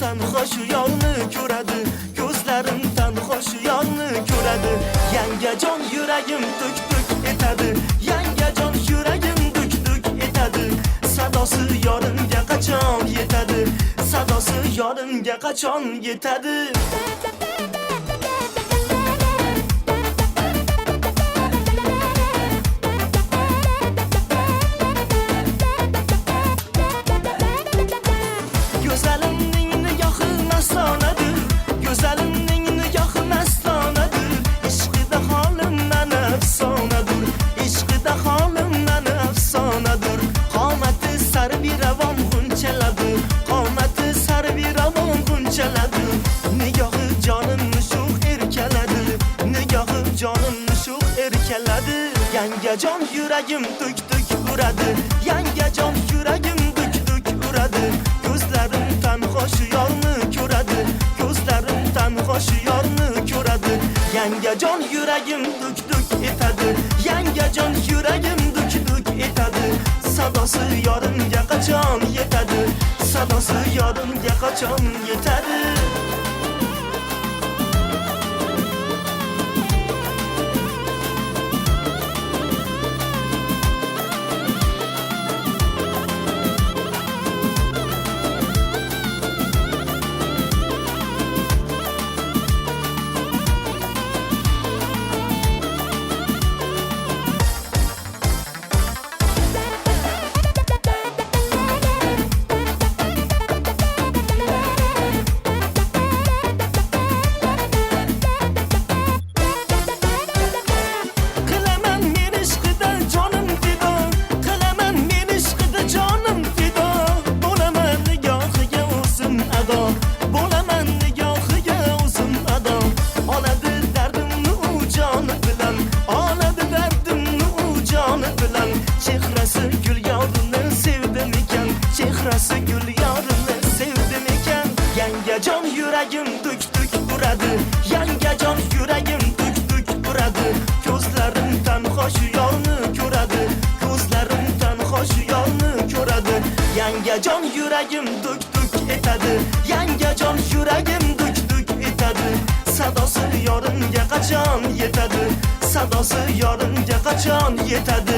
tanho shu yorni ko'radi, ko'zlarim tanho shu yorni ko'radi. Yangajon yuragim tuk-tuk etadi, yangajon yuragim tuk-tuk etadi. Sadosi yorimga qachon yetadi, sadosi yorimga qachon yetadi. Go'zalimning nigohi mastonadir, go'zalimning nigohi mastonadir. Ishqida holimdan afsonadir, ishqida holimdan afsonadir. Qomati sari bir ravon g'unchaladir, qomati sari bir ravon g'unchaladir. Nigohi jonimni sho'x erkaladi, nigohi jonimni sho'x erkaladi. Yangajon yuragim tuk-tuk uradi, yangajon yuragim tuk-tuk uradi. Ko'zlarim tanho shu yorni ko'radi, ko'zlarim tanho shu yorni ko'radi. Yangajon yuragim tuk-tuk etadi, yangajon yuragim tuk-tuk etadi. Sadosi yorimga qachon yetadi, sadosi yorimga qachon yetadi. Chehrasi gul yorini sevdim ekan, chehrasi gul yorini sevdim ekan. Yangajon yuragim tuk-tuk uradi, yangajon yuragim tuk-tuk uradi. Ko'zlarim tanho shu yorni ko'radi, ko'zlarim tanho shu yorni ko'radi. Yangajon yuragim tuk-tuk etadi, yangajon yuragim tuk-tuk etadi. Sadosi yorimga qachon yetadi, sadosi yorimga qachon yetadi.